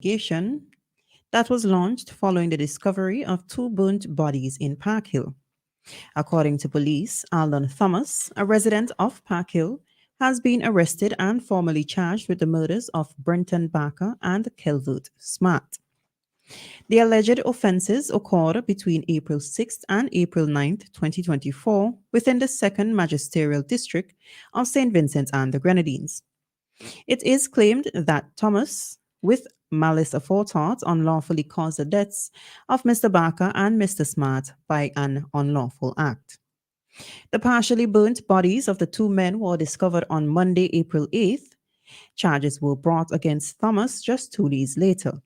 investigation that was launched following the discovery of two burnt bodies in Park Hill. According to police, Aldon Thomas, a resident of Park Hill, has been arrested and formally charged with the murders of Brenton Barker and Kelvert Smart. The alleged offences occurred between April 6th and April 9th, 2024, within the 2nd Magisterial District of St. Vincent and the Grenadines. It is claimed that Thomas, with malice aforethought, unlawfully caused the deaths of Mr. Barker and Mr. Smart by an unlawful act. The partially burnt bodies of the two men were discovered on Monday, April 8th. Charges were brought against Thomas just 2 days later.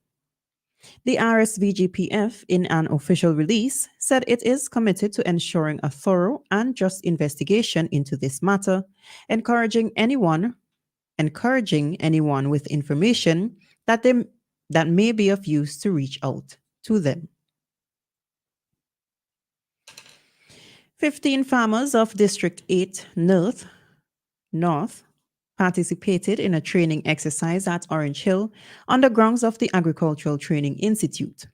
The RSVGPF, in an official release, said it is committed to ensuring a thorough and just investigation into this matter, encouraging anyone with information that may be of use to reach out to them. 15 farmers of District 8 North participated in a training exercise at Orange Hill on the grounds of the Agricultural Training Institute.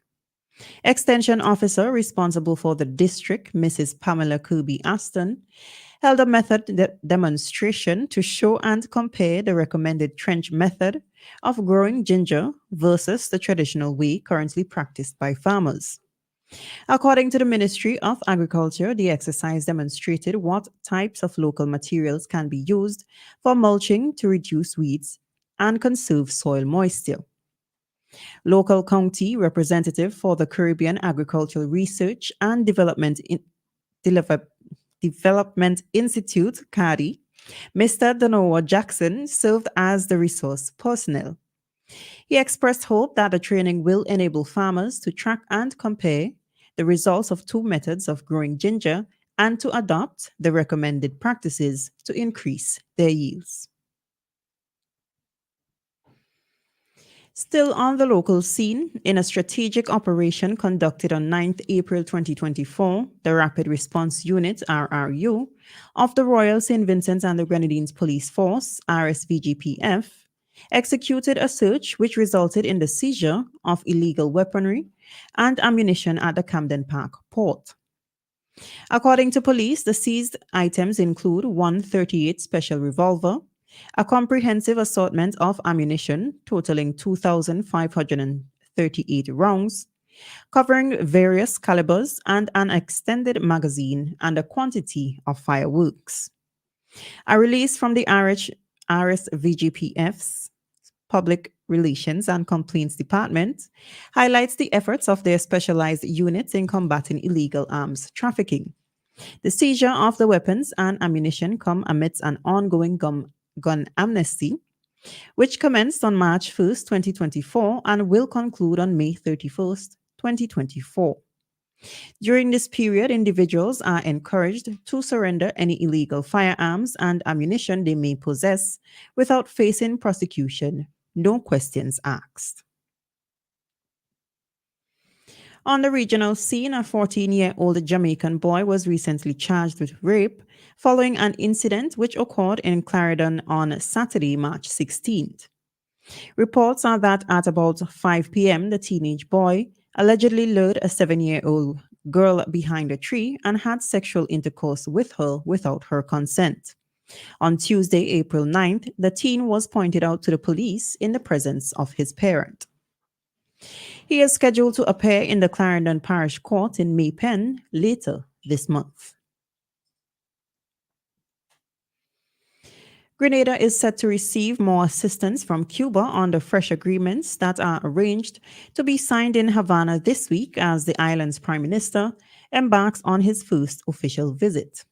Extension officer responsible for the district, Mrs. Pamela Kirby Aston, held a method demonstration to show and compare the recommended trench method of growing ginger versus the traditional way currently practiced by farmers. According to the Ministry of Agriculture, the exercise demonstrated what types of local materials can be used for mulching to reduce weeds and conserve soil moisture. Local county representative for the Caribbean Agricultural Research and Development Institute, CADI, Mr. Danoa Jackson, served as the resource personnel. He expressed hope that the training will enable farmers to track and compare the results of two methods of growing ginger and to adopt the recommended practices to increase their yields. Still on the local scene, in a strategic operation conducted on 9th April 2024, the Rapid Response Unit, RRU, of the Royal St. Vincent and the Grenadines Police Force, RSVGPF, executed a search which resulted in the seizure of illegal weaponry and ammunition at the Camden Park port. According to police, the seized items include one .38 special revolver, a comprehensive assortment of ammunition totaling 2,538 rounds, covering various calibers and an extended magazine and a quantity of fireworks. A release from the RSVGPF's Public Relations and Complaints Department highlights the efforts of their specialized units in combating illegal arms trafficking. The seizure of the weapons and ammunition come amidst an ongoing gun amnesty, which commenced on March 1st, 2024, and will conclude on May 31st, 2024. During this period, individuals are encouraged to surrender any illegal firearms and ammunition they may possess without facing prosecution, no questions asked. On the regional scene, a 14-year-old Jamaican boy was recently charged with rape following an incident which occurred in Clarendon on Saturday, March 16th. Reports are that at about 5 p.m., the teenage boy allegedly lured a 7-year-old girl behind a tree and had sexual intercourse with her without her consent. On Tuesday, April 9th, the teen was pointed out to the police in the presence of his parent. He is scheduled to appear in the Clarendon Parish Court in Maypen later this month. Grenada is set to receive more assistance from Cuba under fresh agreements that are arranged to be signed in Havana this week as the island's prime minister embarks on his first official visit.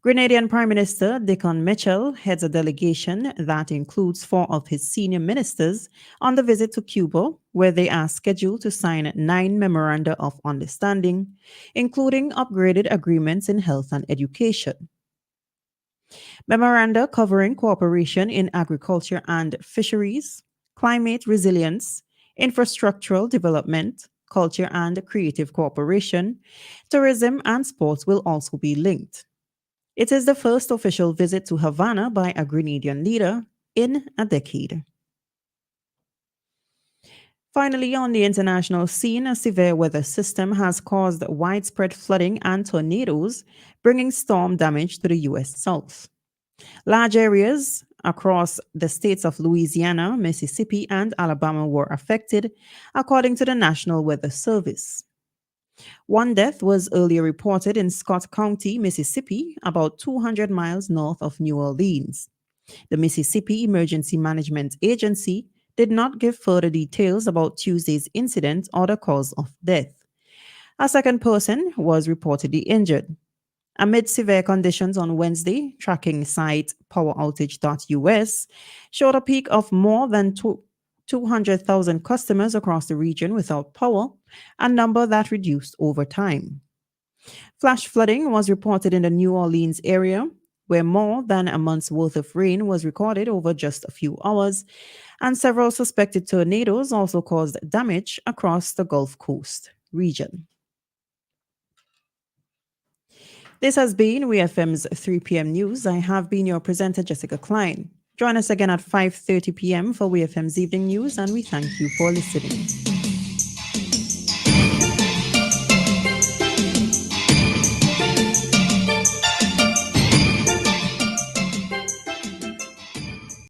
Grenadian Prime Minister Dickon Mitchell heads a delegation that includes 4 of his senior ministers on the visit to Cuba, where they are scheduled to sign 9 memoranda of understanding, including upgraded agreements in health and education. Memoranda covering cooperation in agriculture and fisheries, climate resilience, infrastructural development, culture and creative cooperation, tourism and sports will also be linked. It is the first official visit to Havana by a Grenadian leader in a decade. Finally, on the international scene, a severe weather system has caused widespread flooding and tornadoes, bringing storm damage to the U.S. South. Large areas across the states of Louisiana, Mississippi, and Alabama were affected, according to the National Weather Service. One death was earlier reported in Scott County, Mississippi, about 200 miles north of New Orleans. The Mississippi Emergency Management Agency did not give further details about Tuesday's incident or the cause of death. A second person was reportedly injured. Amid severe conditions on Wednesday, tracking site poweroutage.us showed a peak of more than 200,000 customers across the region without power, a number that reduced over time. Flash flooding was reported in the New Orleans area, where more than a month's worth of rain was recorded over just a few hours, and several suspected tornadoes also caused damage across the Gulf Coast region. This has been WeFM's 3 p.m. news. I have been your presenter, Jessica Klein. Join us again at 5:30 p.m. for WeFM's evening news, and we thank you for listening.